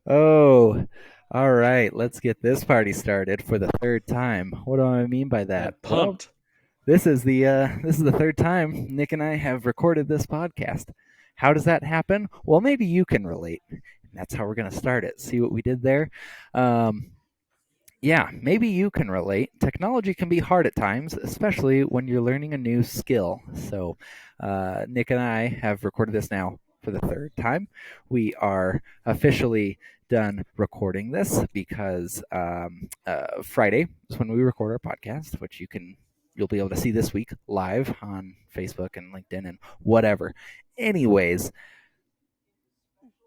Oh, all right. Let's get this party started for the third time. What do I mean by that? Well, Pumped. this is the third time Nick and I have recorded this podcast. How does that happen? Well, maybe you can relate. That's how we're going to start it. See what we did there? Um, yeah, maybe you can relate. Technology can be hard at times, especially when you're learning a new skill. So, Nick and I have recorded this now for the third time. We are officially done recording this because Friday is when we record our podcast, which you'll be able to see this week live on Facebook and LinkedIn and whatever. Anyways,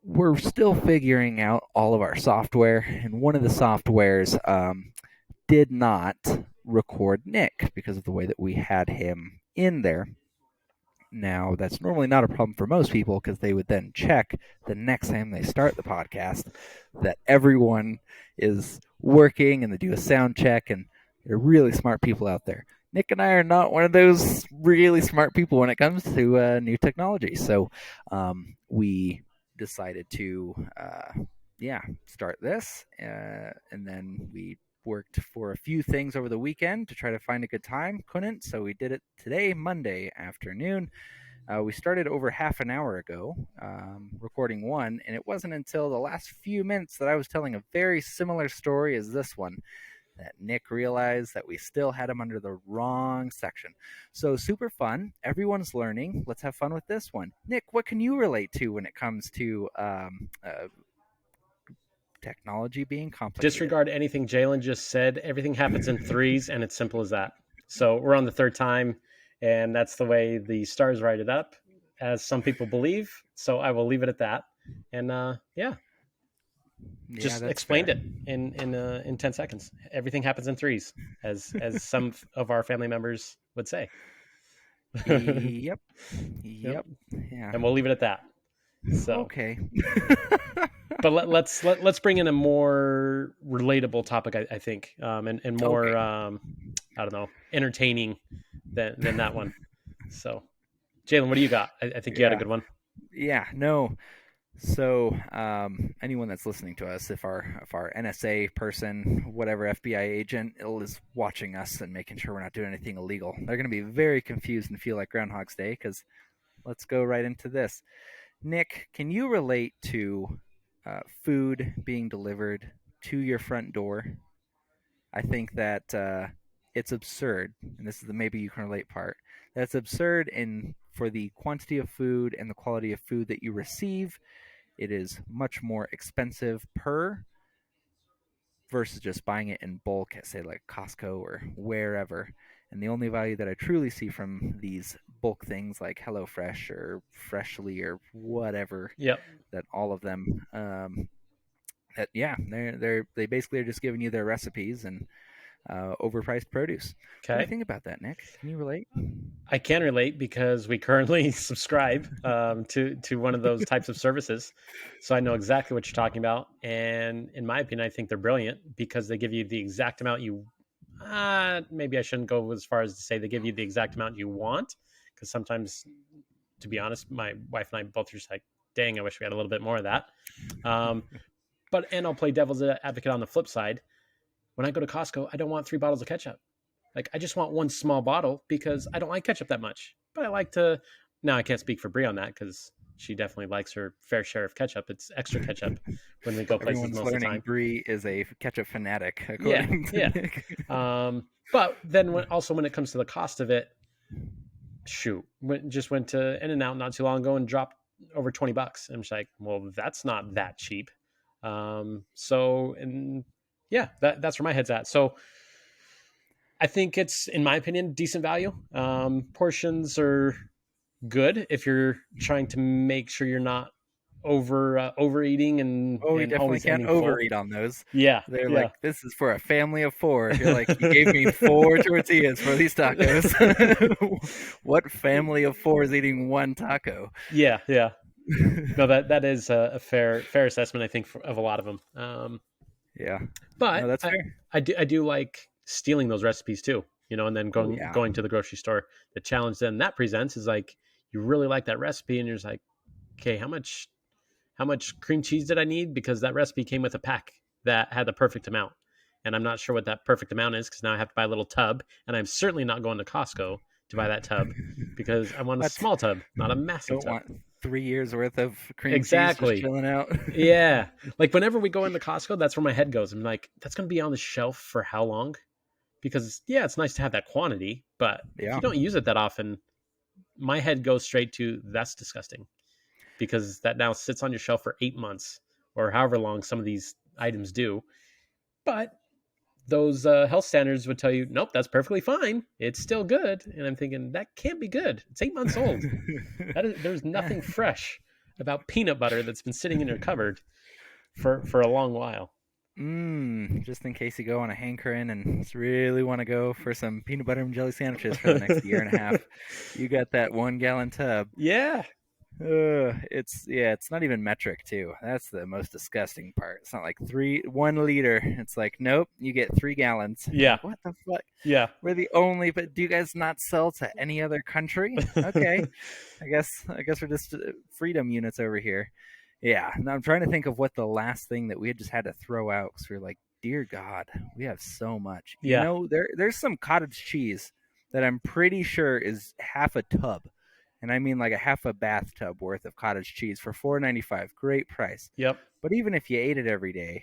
we're still figuring out all of our software, and one of the softwares did not record Nick because of the way that we had him in there. Now, that's normally not a problem for most people because they would then check the next time they start the podcast that everyone is working and they do a sound check, and they're really smart people out there. Nick and I are not one of those really smart people when it comes to new technology. So we decided to, start this. And then we worked for a few things over the weekend to try to find a good time. Couldn't, so we did it today, Monday afternoon. We started over half an hour ago, recording one, and it wasn't until the last few minutes that I was telling a very similar story as this one that Nick realized that we still had him under the wrong section. So super fun. Everyone's learning. Let's have fun with this one. Nick, what can you relate to when it comes to technology being complicated? Disregard anything Jalen just said. Everything happens in threes, and it's simple as that. So we're on the third time, and that's the way the stars write it up, as some people believe. So I will leave it at that. And Yeah, just that's explained fair. it in 10 seconds. Everything happens in threes, as some of our family members would say. Yep. Yep. Yep. Yeah. And we'll leave it at that. So, Okay. but let's bring in a more relatable topic, I think, and more Okay. I don't know, entertaining than that one. So, Jalen, what do you got? I think you had a Yeah. good one. Yeah. No. So, anyone that's listening to us, if our NSA person, whatever FBI agent is watching us and making sure we're not doing anything illegal, they're going to be very confused and feel like Groundhog's Day. Because let's go right into this. Nick, can you relate to food being delivered to your front door? I think that it's absurd, and this is the maybe you can relate part. That's absurd in for the quantity of food and the quality of food that you receive. It is much more expensive per versus just buying it in bulk at say like Costco or wherever. And the only value that I truly see from these bulk things like HelloFresh or Freshly or whatever, Yep. that all of them, that yeah, they basically are just giving you their recipes and overpriced produce. What do you Okay. think about that, Nick? Can you relate? I can relate because we currently subscribe to one of those types of services, so I know exactly what you're talking about. And in my opinion, I think they're brilliant because they give you the exact amount you. Maybe I shouldn't go as far as to say they give you the exact amount you want, because sometimes, to be honest, my wife and I both are just like, "Dang, I wish we had a little bit more of that." Um, and I'll play devil's advocate on the flip side. When I go to Costco, I don't want 3 bottles of ketchup. Like, I just want one small bottle because I don't like ketchup that much. But I like to. Now, I can't speak for Brie on that because she definitely likes her fair share of ketchup. It's extra ketchup when we go places Everyone's most of the learning time. Brie is a ketchup fanatic, Yeah, according to yeah. Nick. But then when it comes to the cost of it, shoot, just went to In and Out not too long ago and dropped over $20. I'm just like, well, that's not that cheap. And yeah, that's where my head's at. So I think it's, in my opinion, decent value. Portions are good if you're trying to make sure you're not overeating Oh, we and definitely always can't ending full. overeat on those. Yeah, They're like, yeah. this is for a family of four. You're like, you gave me four tortillas for these tacos. What family of four is eating one taco? Yeah, yeah. No, that is a fair assessment, I think, of a lot of them. Yeah. No, But that's fair. I do like stealing those recipes too, and then Oh, going yeah. going to the grocery store. The challenge then that presents is like, you really like that recipe, and you're just like, okay, how much cream cheese did I need, because that recipe came with a pack that had the perfect amount. And I'm not sure what that perfect amount is, because now I have to buy a little tub, and I'm certainly not going to Costco to buy that tub, because I want a What? small tub, not a massive Don't tub. want 3 years worth of cream cheese just Exactly. chilling out. Yeah. Like whenever we go into Costco, that's where my head goes. I'm like, that's going to be on the shelf for how long? Because yeah, it's nice to have that quantity, but if Yeah. you don't use it that often, my head goes straight to that's disgusting, because that now sits on your shelf for 8 months or however long some of these items do. But those health standards would tell you, nope, that's perfectly fine. It's still good. And I'm thinking that can't be good. It's 8 months old. There's nothing fresh about peanut butter that's been sitting in your cupboard for a long while. Just in case you go on a hankering and just really want to go for some peanut butter and jelly sandwiches for the next year and a half, you got that 1 gallon tub. Yeah, It's not even metric too. That's the most disgusting part. It's not like 1 liter. It's like, nope, you get 3 gallons. I'm yeah, like, what the fuck? yeah, We're the only, but do you guys not sell to any other country? Okay, I guess we're just freedom units over here. Yeah, and I'm trying to think of what the last thing that we had just had to throw out because we are like, dear God, we have so much. yeah. There's some cottage cheese that I'm pretty sure is half a tub, and I mean like a half a bathtub worth of cottage cheese for $4.95. Great price. Yep. But even if you ate it every day,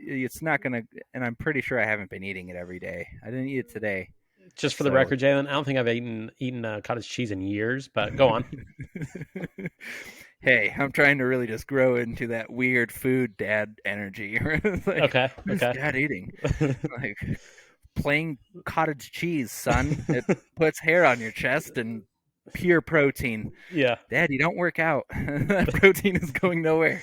it's not gonna. And I'm pretty sure I haven't been eating it every day. I didn't eat it today, Just for the so. record, Jalen, I don't think I've eaten cottage cheese in years. But go on. Hey, I'm trying to really just grow into that weird food dad energy. It's like, Okay. what is Okay. dad eating? Like plain cottage cheese, son. It puts hair on your chest and pure protein. Yeah. Dad, you don't work out. That protein is going nowhere.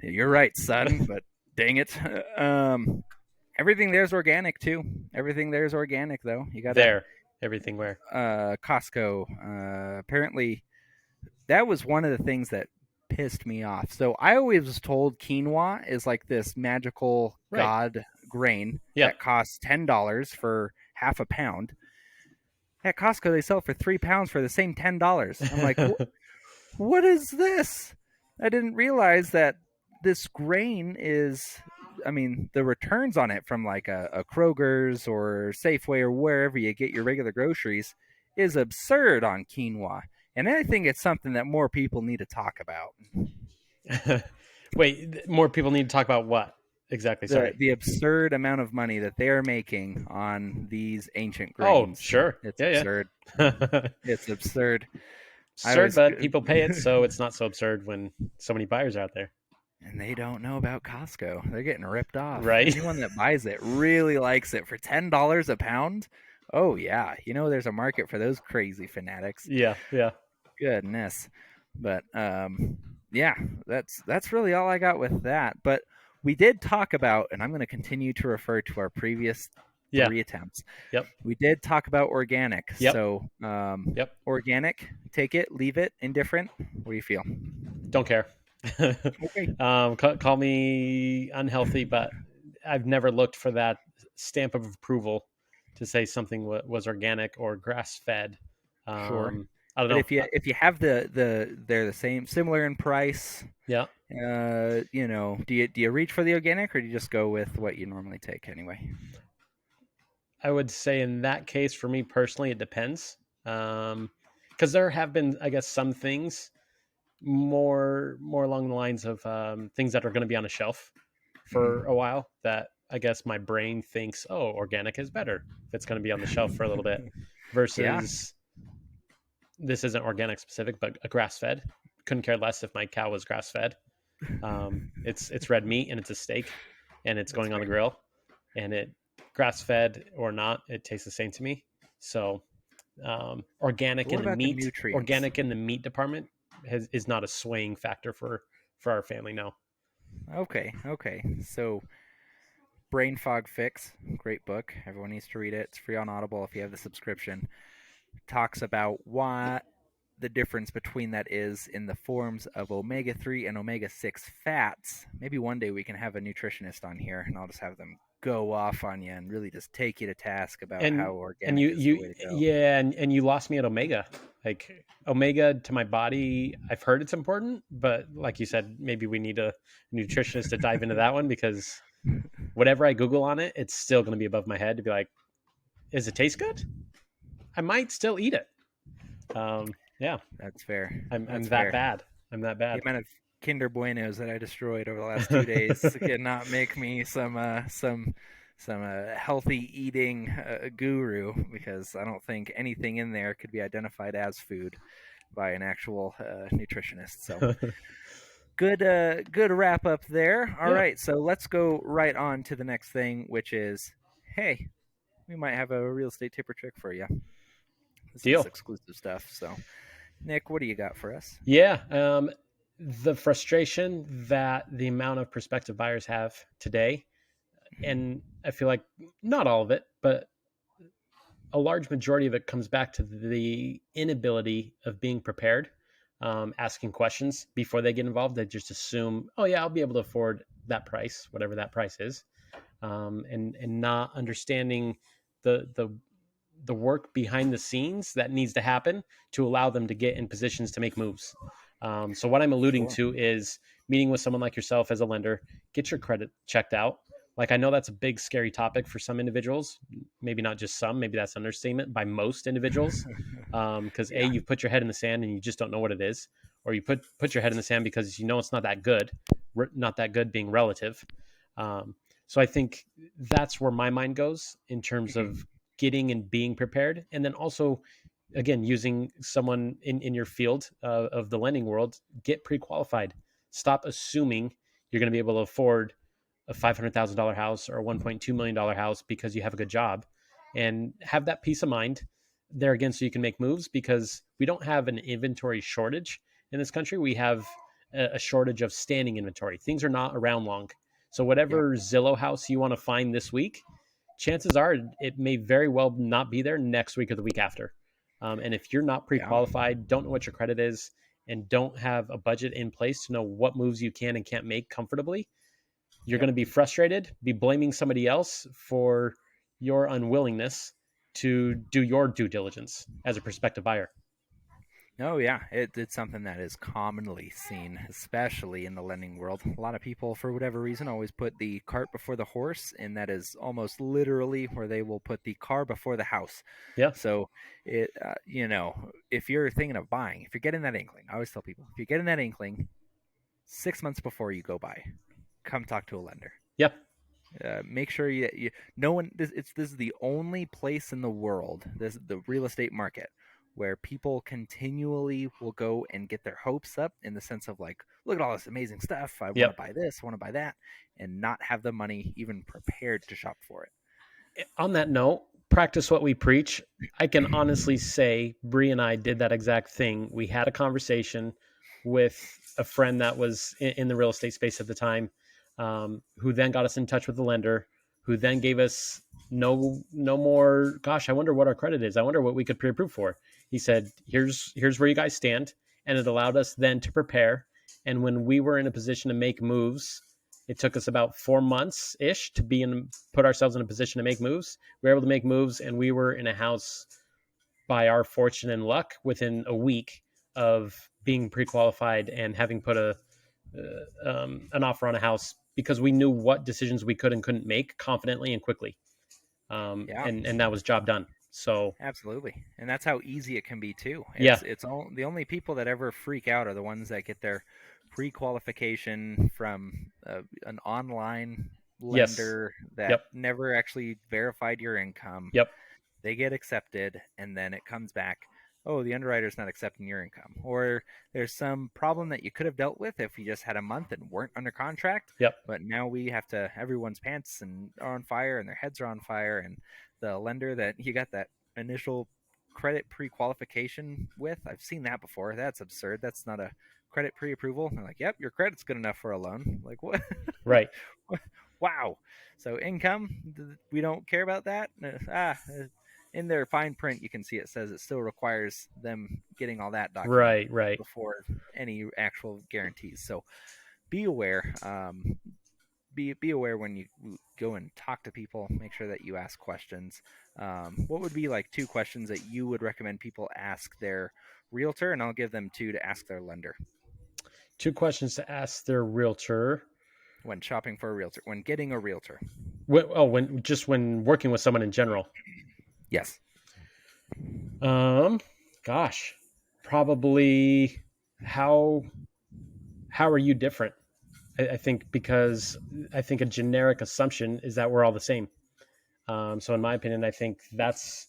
You're right, son, but dang it. Um, Everything there's organic too. Everything there's organic though. You gotta There. Everything where. Costco. Apparently that was one of the things that pissed me off. So I always was told quinoa is like this magical Right. god grain Yeah. that costs $10 for half a pound. At Costco, they sell it for £3 for the same $10. I'm like, what is this? I didn't realize that this grain is. I mean, the returns on it from like a Kroger's or Safeway or wherever you get your regular groceries is absurd on quinoa. And I think it's something that more people need to talk about. Wait, more people need to talk about what exactly? The Sorry. the absurd amount of money that they are making on these ancient Oh, grains. sure. It's Yeah, absurd. yeah. It's absurd. I Absurd, was but people pay it, so it's not so absurd when so many buyers are out there. and they don't know about Costco. They're getting ripped off. Right? Anyone that buys it really likes it for $10 a pound. Oh yeah, there's a market for those crazy fanatics. Yeah, yeah. Goodness, but yeah, that's really all I got with that. But we did talk about, and I'm going to continue to refer to our previous Yeah. 3 attempts. Yep. We did talk about organic. Yep. So Yep. organic, take it, leave it, indifferent. What do you feel? Don't care. Okay. Call me unhealthy, but I've never looked for that stamp of approval to say something was organic or grass fed. Sure. I don't But know. if you have they're the same, similar in price. Yeah, Do you reach for the organic or do you just go with what you normally take anyway? I would say in that case, for me personally, it depends. Because there have been, I guess, some things more along the lines of things that are going to be on a shelf for a Mm-hmm. while that I guess my brain thinks, oh, organic is better if it's going to be on the shelf for a little bit Yeah, versus this isn't organic specific, but a grass fed. Couldn't care less if my cow was grass fed. It's red meat and it's a steak and it's that's going on fair. the grill and it grass fed or not, it tastes the same to me. So But what about the nutrients? organic in the meat department is not a swaying factor for our family. No. Okay, okay. So, Brain Fog Fix, great book. Everyone needs to read it. It's free on Audible if you have the subscription. Talks about what the difference between that is in the forms of omega 3 and omega 6 fats. Maybe one day we can have a nutritionist on here and I'll just have them go off on you and really just take you to task about how And organic is the way to go. yeah, and you lost me at omega. Like omega to my body, I've heard it's important, but like you said, maybe we need a nutritionist to dive into that one, because whatever I Google on it, it's still going to be above my head to be like, is it taste good? I might still eat it. Yeah, That's fair. I'm That's that fair. bad. I'm that The bad. amount of Kinder Buenos that I destroyed over the last 2 days cannot make me some healthy eating guru, because I don't think anything in there could be identified as food by an actual nutritionist. So good wrap up there. All Yeah, right, so let's go right on to the next thing, which is, hey, we might have a real estate tip or trick for you. This is deal. exclusive stuff. So, Nick, what do you got for us? Yeah. The frustration that the amount of prospective buyers have today, and I feel like not all of it, but a large majority of it comes back to the inability of being prepared, asking questions before they get involved. They just assume, oh yeah, I'll be able to afford that price, whatever that price is, and not understanding the the work behind the scenes that needs to happen to allow them to get in positions to make moves. So what I'm alluding Sure. to is meeting with someone like yourself as a lender, get your credit checked out. Like I know that's a big scary topic for some individuals, maybe not just some, maybe that's an understatement, by most individuals. Because A, Yeah. you've put your head in the sand and you just don't know what it is, or you put your head in the sand because you know it's not that good, not that good being relative. Um, so I think that's where my mind goes in terms of getting and being prepared. And then also, again, using someone in your field of the lending world, get pre-qualified. Stop assuming you're going to be able to afford a $500,000 house or a $1.2 million house because you have a good job, and have that peace of mind there again, so you can make moves, because we don't have an inventory shortage in this country. We have a shortage of standing inventory. Things are not around long. So Yep. whatever Zillow house you want to find this week, chances are it may very well not be there next week or the week after. And if you're not Yeah. pre-qualified, don't know what your credit is, and don't have a budget in place to know what moves you can and can't make comfortably, you're going Yep. to be frustrated, be blaming somebody else for your unwillingness to do your due diligence as a prospective buyer. Oh, yeah. It's something that is commonly seen, especially in the lending world. A lot of people, for whatever reason, always put the cart before the horse, and that is almost literally where they will put the car before the house. Yeah. So, if you're thinking of buying, if you're getting that inkling, I always tell people, if you're getting that inkling 6 months before you go buy, come talk to a lender. Yep. Make sure you no one this is the only place in the world, this the real estate market, where people continually will go and get their hopes up in the sense of like, look at all this amazing stuff, I want to Yep. buy this, I want to buy that, and not have the money even prepared to shop for On that note, practice what we preach. I can honestly it. say Bree and I did that exact thing. We had a conversation with a friend that was in the real estate space at the time, who then got us in touch with the lender, who then gave us no more. Gosh, I wonder what our credit is. I wonder what we could pre-approve for. He said, "Here's where you guys stand," and it allowed us then to prepare. And when we were in a position to make moves, it took us about 4 months ish to put ourselves in a position to make moves. We were able to make moves, and we were in a house by our fortune and luck within a week of being pre-qualified and having put a an offer on a house, because we knew what decisions we could and couldn't make confidently and quickly, Yeah. and that was job done. So Absolutely, and that's how easy it can be too. yeah, It's all the only people that ever freak out are the ones that get their pre-qualification from an online yes, lender that yep, never actually verified your income. yep, They get accepted, and then it comes back, oh, the underwriter's not accepting your income, or there's some problem that you could have dealt with if you just had a month and weren't under contract, yep, but now we have to, everyone's pants and are on fire and their heads are on fire, and the lender that you got that initial credit pre-qualification with, I've seen that before, that's absurd, that's not a credit pre-approval. They're like, yep, your credit's good enough for a loan. Like, what? right, Wow. So income, we don't care about that. In their fine print, you can see it says it still requires them getting all that documented right, right. before any actual guarantees. So be aware. be aware when you go and talk to people. Make sure that you ask questions. What would be like two questions that you would recommend people ask their realtor, and I'll give them two to ask their lender Two questions to ask their realtor. when shopping for a realtor, when getting a realtor. When working with someone in general. Yes. Um, Gosh, probably how how are you different? I think because I think a generic assumption is that we're all the same. So, in my opinion, I think that's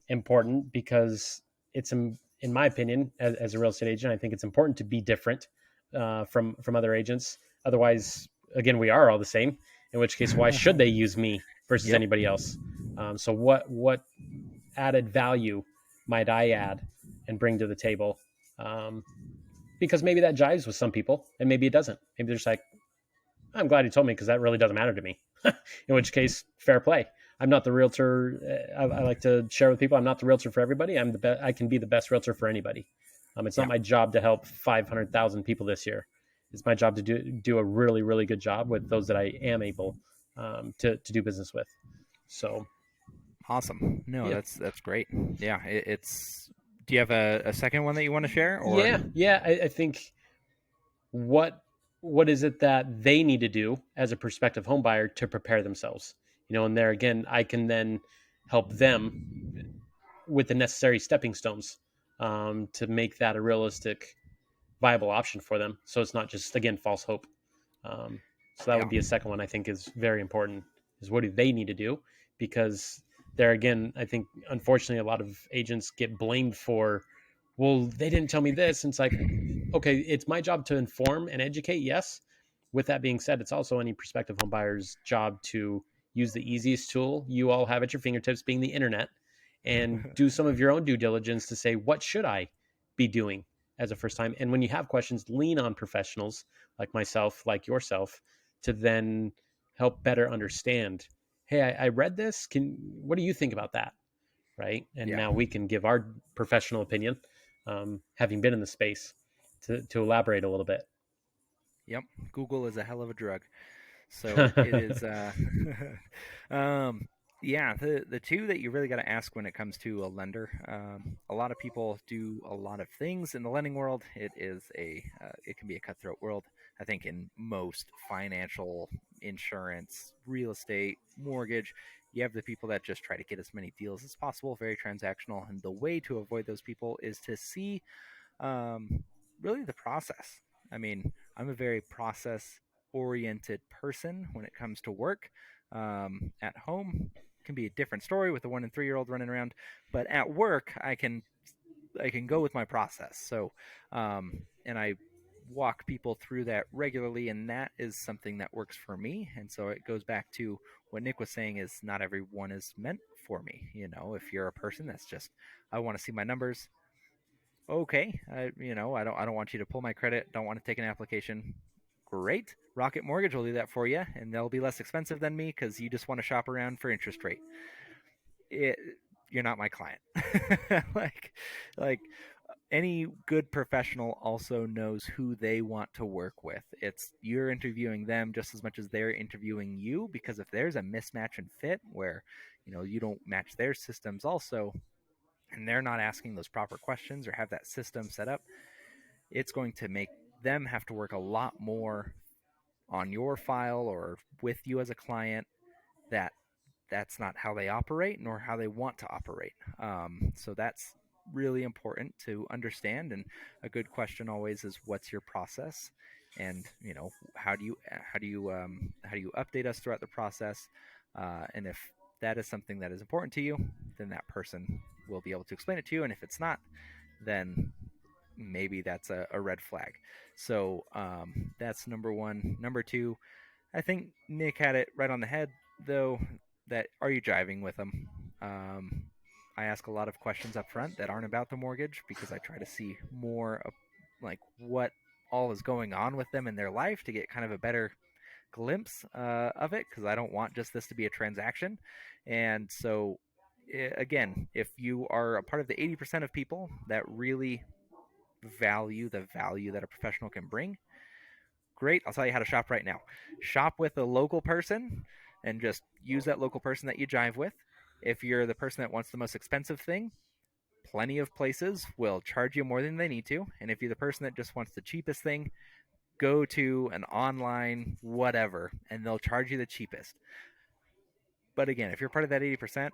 important because in my opinion, as a real estate agent, I think it's important to be different from other agents. Otherwise, again, we are all the same. In which case, why should they use me versus Yep. anybody else? So, what added value might I add and bring to the table? Um, because maybe that jives with some people, and maybe it doesn't. Maybe they're just like, I'm glad you told me because that really doesn't matter to me. In which case, fair play. I'm not the realtor. I like to share with people. I'm not the realtor for everybody. I'm the best. I can be the best realtor for anybody. It's not Yeah. my job to help 500,000 people this year. It's my job to do a really really good job with those that I am able to do business with. So Awesome. No, yeah, that's great. Yeah, it's. Do you have a second one that you want to share, or? yeah. I think what what is it that they need to do as a prospective home buyer to prepare themselves, and there again I can then help them with the necessary stepping stones to make that a realistic viable option for them, so it's not just again false hope. So that Yeah. would be a second one I think is very important, is what do they need to do, because there again I think unfortunately a lot of agents get blamed for, well, they didn't tell me this, and it's like, okay, it's my job to inform and educate, yes. With that being said, it's also any prospective home buyer's job to use the easiest tool you all have at your fingertips, being the internet, and do some of your own due diligence to say, what should I be doing as a first time? And when you have questions, lean on professionals like myself, like yourself, to then help better understand. Hey, I read this. What do you think about that? Right. And Yeah. now we can give our professional opinion, having been in the space, to elaborate a little bit. Yep. Google is a hell of a drug. So it is. um, yeah, the two that you really got to ask when it comes to a lender. A lot of people do a lot of things in the lending world. It can be a cutthroat world. I think in most financial, insurance, real estate, mortgage, you have the people that just try to get as many deals as possible, very transactional. And the way to avoid those people is to see um, really the process. I mean, I'm a very process oriented person when it comes to work. At home can be a different story with the 1 and 3 year old running around, but at work I can go with my process. So, and I walk people through that regularly, and that is something that works for me. And so it goes back to what Nick was saying: is not everyone is meant for me. If you're a person that's just, I want to see my numbers, okay, I don't want you to pull my credit, don't want to take an application. Great. Rocket Mortgage will do that for you, and they'll be less expensive than me because you just want to shop around for interest rate. It, you're not my client. like, like any good professional also knows who they want to work with. It's you're interviewing them just as much as they're interviewing you, because if there's a mismatch in fit where you don't match their systems also, and they're not asking those proper questions or have that system set up, it's going to make them have to work a lot more on your file or with you as a client. That's not how they operate nor how they want to operate. So that's really important to understand. And a good question always is, what's your process? And how do you update us throughout the process? And if that is something that is important to you, then that person will be able to explain it to you. And if it's not, then maybe that's a red flag. So that's number one. Number two, I think Nick had it right on the head, though. That, are you driving with them? Um, I ask a lot of questions up front that aren't about the mortgage, because I try to see more of like what all is going on with them in their life to get kind of a better glimpse of it, because I don't want just this to be a transaction. And so, again, if you are a part of the 80% of people that really value the value that a professional can bring, Great. I'll tell you how to shop right now. Shop with a local person and just use that local person that you jive with. If you're the person that wants the most expensive thing, plenty of places will charge you more than they need to. And if you're the person that just wants the cheapest thing, go to an online whatever and they'll charge you the cheapest. But again, if you're part of that 80%,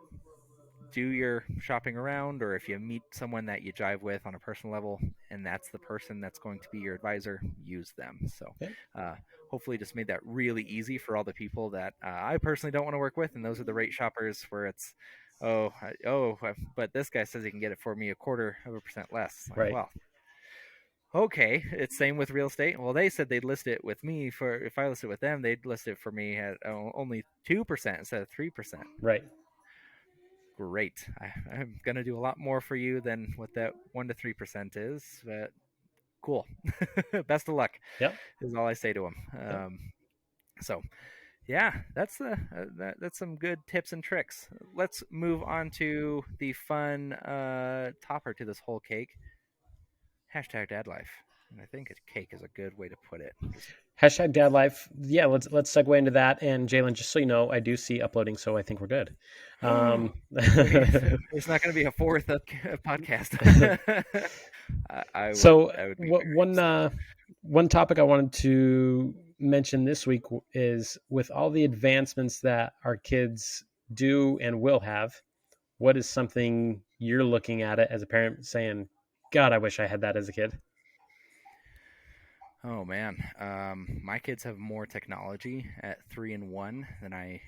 do your shopping around, or if you meet someone that you jive with on a personal level and that's the person that's going to be your advisor, use them. So Okay. uh, hopefully just made that really easy for all the people that I personally don't want to work with, and those are the rate shoppers where it's but this guy says he can get it for me 1/4% less. Like, Right. well, okay, it's same with real estate. Well, they said they'd list it with me for, if I list it with them, they'd list it for me at only 2% instead of 3%. Right. Great. I'm gonna do a lot more for you than what that 1 to 3% is. But cool. Best of luck Yep. is all I say to them. Yep. So yeah, that's some good tips and tricks. Let's move on to the fun topper to this whole cake. Hashtag dad life. And I think a cake is a good way to put it. Just Hashtag dad life. Yeah, let's segue into that. And Jalen, just so you know, I do see uploading, so I think we're good. it's not going to be a fourth podcast. So I would be what very one upset. one topic I wanted to mention this week is with all the advancements that our kids do and will have, what is something you're looking at it as a parent saying, God, I wish I had that as a kid? Oh man, my kids have more technology at 3 and 1 than I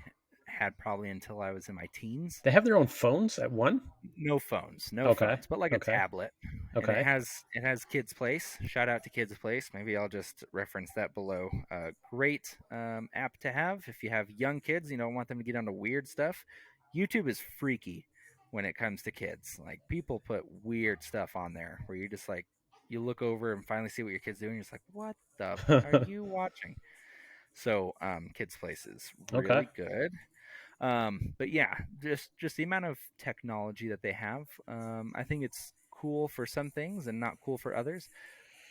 had probably until I was in my teens. They have their own phones at one? No phones, no Okay. phones, but like a Okay. tablet, and it Okay. has Kids Place. Shout out to Kids Place. Maybe I'll just reference that below. Great app to have if you have young kids. You don't want them to get onto weird stuff. YouTube is freaky when it comes to kids. Like people put weird stuff on there where you just like you look over and finally see what your kid's doing. You're just like, what the are you watching? So Kids Place is Okay. really good. But yeah, just the amount of technology that they have, I think it's cool for some things and not cool for others.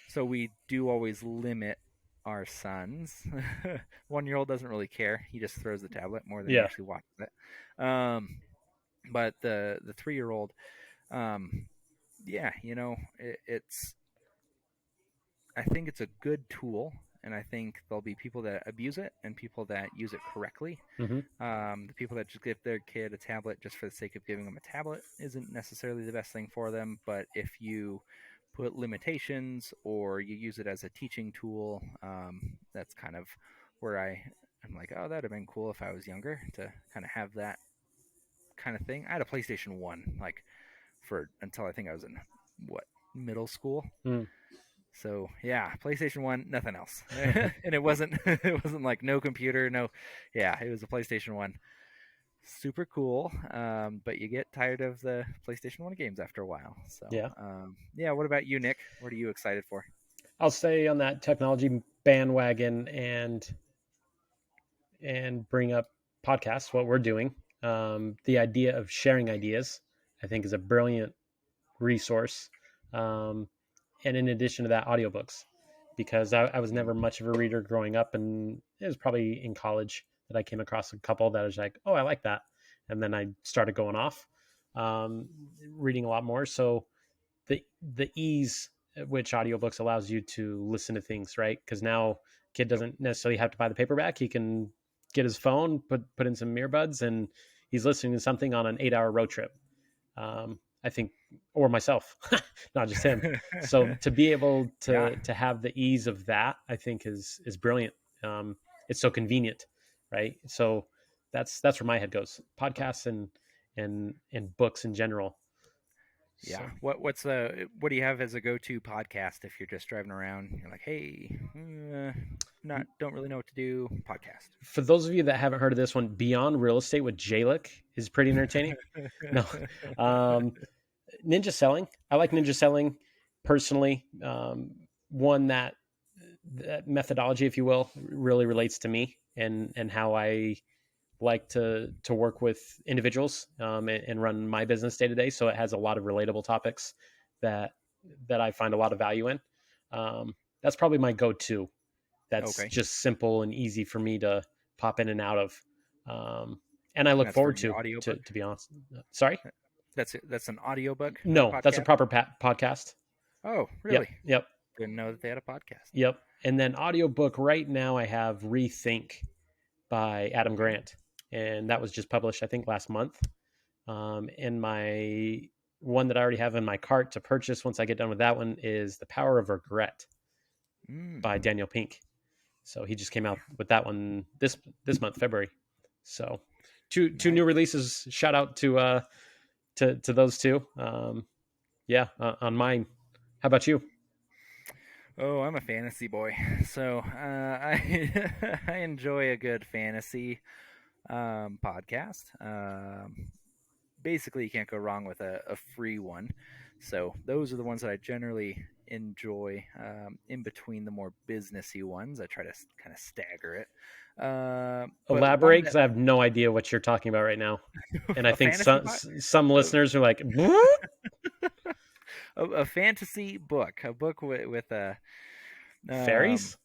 So we do always limit our sons. 1 year old doesn't really care; he just throws the tablet more than he Yeah. actually watches it. But the 3 year old, um, yeah, it's I think it's a good tool, and I think there'll be people that abuse it and people that use it correctly. Hmm. The people that just give their kid a tablet just for the sake of giving them a tablet isn't necessarily the best thing for them. But if you put limitations or you use it as a teaching tool, that's kind of where I'm like, oh, that'd have been cool if I was younger to kind of have that kind of thing. I had a PlayStation 1 like for until I think I was in what middle school. Mm. So yeah, PlayStation 1, nothing else. And it wasn't like no computer, no, yeah, it was a PlayStation 1. Super cool, but you get tired of the PlayStation 1 games after a while. So Yeah. yeah, what about you, Nick? What are you excited for? I'll stay on that technology bandwagon and bring up podcasts, what we're doing. The idea of sharing ideas, I think, is a brilliant resource. Um, and in addition to that, audiobooks, because I was never much of a reader growing up, and it was probably in college that I came across a couple that I was like, oh, I like that, and then I started going off, um, reading a lot more. So the ease at which audiobooks allows you to listen to things, right? Because now kid doesn't necessarily have to buy the paperback. He can get his phone, put in some earbuds, and he's listening to something on an 8 hour road trip. I think, or myself, not just him. So to be able Yeah, to have the ease of that, I think is brilliant. It's so convenient, right? So that's where my head goes. Podcasts and books in general. yeah. So What do you have as a go-to podcast if you're just driving around? You're like, hey, not don't really know what to do. Podcast. for those of you that haven't heard of this one, Beyond Real Estate with Jalick is pretty entertaining. No, um, Ninja Selling. I like Ninja Selling personally. One that methodology, if you will, really relates to me and how I like to work with individuals and run my business day to day. So it has a lot of relatable topics that that I find a lot of value in. That's probably my go-to. that's Okay. just simple and easy for me to pop in and out of. And I And look that's for forward the audiobook? to be honest. Sorry? That's an audiobook, not a No, that's a podcast? proper podcast. Oh, Yep, really? yep, Didn't know that they had a podcast. yep. And then audiobook right now I have Rethink by Adam Grant. And that was just published, I think, last month. And my one that I already have in my cart to purchase once I get done with that one is The Power of Regret by Mm, Daniel Pink. So he just came out with that one this month, February. So two new nice. releases. Shout out to those two. Yeah, on mine. How about you? Oh, I'm a fantasy boy, so I I enjoy a good fantasy podcast. Basically, you can't go wrong with a free one. So those are the ones that I generally enjoy. In between the more businessy ones, I try to kind of stagger it. But one Elaborate, because that I have no idea what you're talking about right now, and I a think fantasy some uh, listeners are like, "What? a fantasy book, a book with a um. Fairies,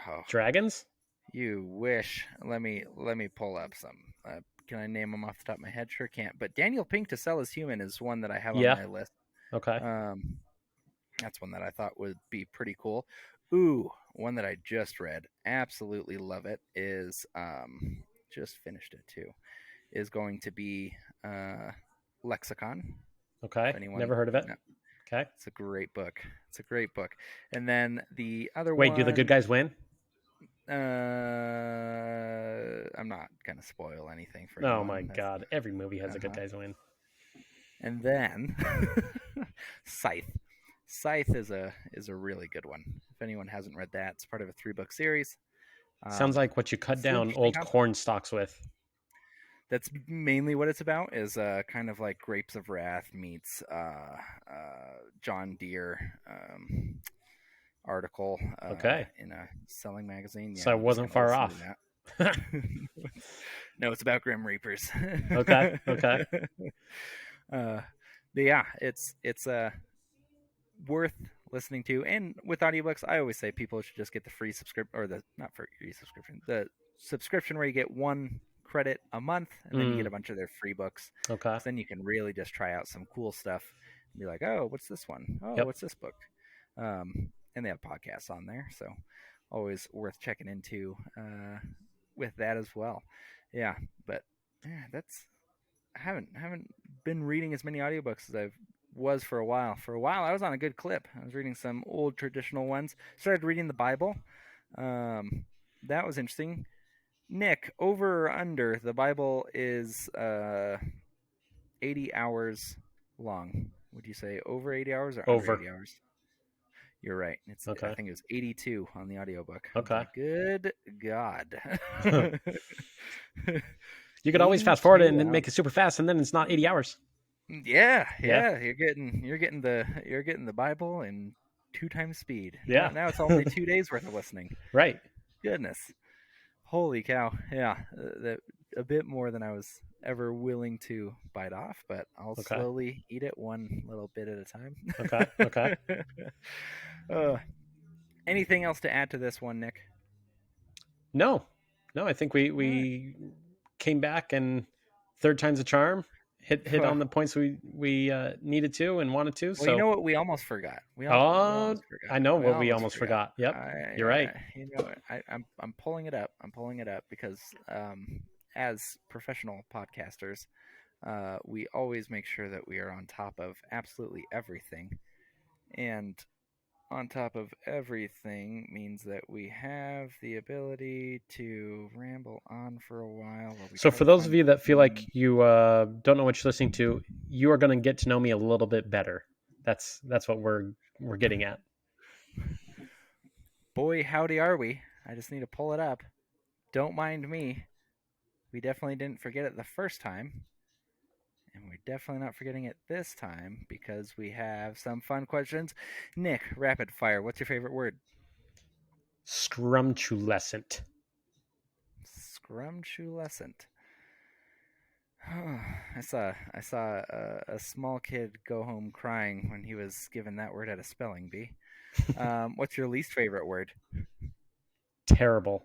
Oh, dragons." you wish. Let me pull up some. Can I name them off the top of my head? Sure can't. But Daniel Pink to Sell as Human is one that I have on Yeah. my list. Okay. Um, that's one that I thought would be pretty cool. Ooh, one that I just read. Absolutely love it. Is just finished it too. Is going to be uh, Lexicon. If Okay. anyone, Never heard of it. no, Okay. it's a great book. It's a great book. And then the other Wait, do the good one, guys win? I'm not gonna spoil anything for Oh my anyone. That's god! Every movie has a good uh-huh. guys win. And then Scythe. Scythe is a really good one. If anyone hasn't read that, it's part of a 3 book series. Sounds like what you cut It's an down interesting old concept. corn stalks with. That's mainly what it's about. Is kind of like Grapes of Wrath meets John Deere article Okay, in a selling magazine. so Yeah, I I'm just wasn't gonna far listen to off. that. No, it's about Grim Reapers. Okay, okay. uh, but yeah, it's worth listening to. And with audiobooks, I always say people should just get the free subscription, or the not free subscription, the subscription where you get 1 credit a month, and then you get Mm, a bunch of their free books. okay. Because then you can really just try out some cool stuff and be like, oh, what's this one? Oh, Yep. what's this book? And they have podcasts on there, so always worth checking into with that as well. Yeah, but yeah, that's I haven't been reading as many audiobooks as I've was for a while. For a while, I was on a good clip. I was reading some old traditional ones. Started reading the Bible. Um, that was interesting. Nick, over or under? The Bible is 80 hours long. Would you say over 80 hours or under Over. 80 hours? You're right. I Okay. think it was 82 on the audiobook. I was Okay. like, good God. You could always fast forward it 82 and then hours. make it super fast, and then it's not 80 hours. Yeah, Yeah. yeah, you're getting the Bible in 2 times speed. Now Yeah. now it's only 2 days worth of listening. Right. Goodness, holy cow! Yeah, that a bit more than I was ever willing to bite off, but I'll Okay. slowly eat it one little bit at a time. Okay. Okay. uh, anything else to add to this one, Nick? No, no. I think we All right. we came back and third time's a charm. Hit Huh. on the points we needed to and wanted to. Well, you So, know what? We almost forgot. We oh, almost forgot. I know We what we almost almost forgot. forgot. Yep, you're right. I'm pulling it up. I'm pulling it up because as professional podcasters, we always make sure that we are on top of absolutely everything, and on top of everything means that we have the ability to ramble on for a while while we So, try for to those find of you that feel like something. you don't know what you're listening to, you are going to get to know me a little bit better. That's what we're getting at. Boy, howdy are we. I just need to pull it up. Don't mind me. We definitely didn't forget it the first time. And we're definitely not forgetting it this time because we have some fun questions. Nick, rapid fire. What's your favorite word? Scrumptulescent. Scrumptulescent. I saw a small kid go home crying when he was given that word at a spelling bee. What's your least favorite word? Terrible.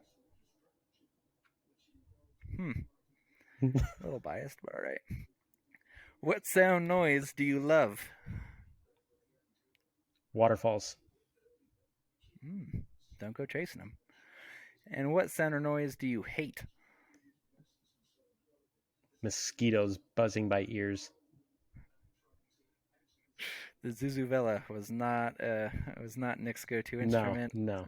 A little biased, but all right. What sound noise do you love? Waterfalls. Hmm. Don't go chasing them. And what sound or noise do you hate? Mosquitoes buzzing by ears. The Zuzuvela was not Nick's go-to No, instrument. no.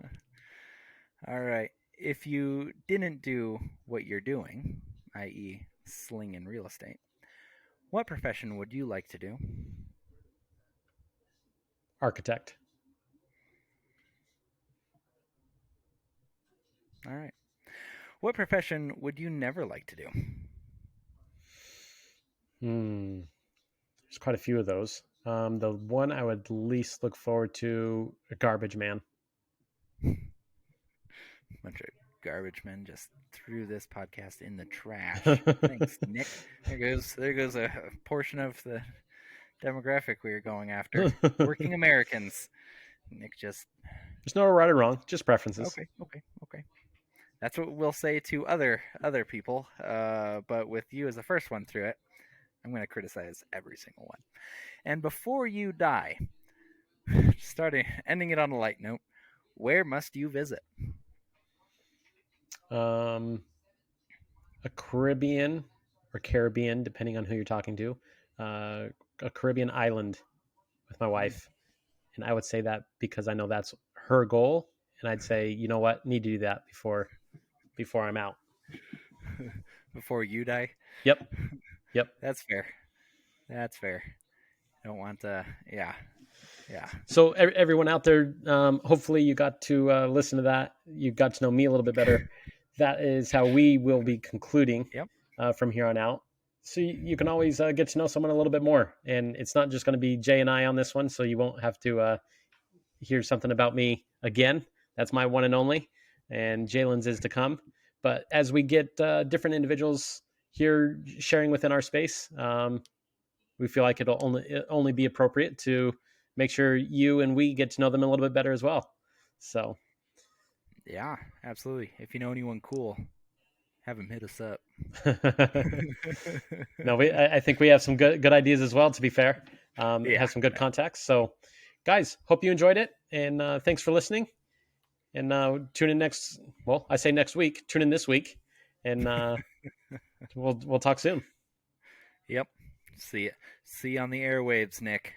All right. If you didn't do what you're doing, i.e., sling in real estate, what profession would you like to do? Architect. All right. What profession would you never like to do? Hmm. There's quite a few of those. The one I would least look forward to, a garbage man. Bunch of garbage men just threw this podcast in the trash. Thanks, Nick. There goes a portion of the demographic we were going after. There's Working Americans. Nick just no right or wrong, just preferences. okay. That's what we'll say to other people. But with you as the first one through it, I'm going to criticize every single one. And before you die, ending it on a light note, where must you visit? Um, a Caribbean or Caribbean, depending on who you're talking to, uh, a Caribbean island with my wife. And I would say that because I know that's her goal. And I'd say, you know what, need to do that before I'm out. Before you die? Yep. Yep. That's fair. That's fair. I don't want to. Yeah. Yeah. So everyone out there, hopefully you got to listen to that. You got to know me a little bit better. That is how we will be concluding Yep. from here on out. So you can always get to know someone a little bit more, and it's not just going to be Jay and I on this one. So you won't have to hear something about me again. That's my one and only, and Jalen's is to come. But as we get different individuals here sharing within our space, we feel like it'll only be appropriate to make sure you and we get to know them a little bit better as well. So Yeah. Absolutely. If you know anyone cool, have them hit us up. no, I think we have some good ideas as well. To be fair, Yeah. have some good contacts. So, guys, hope you enjoyed it, and thanks for listening. And tune in next. Well, I say next week. Tune in this week, and we'll talk soon. Yep. See you on the airwaves, Nick.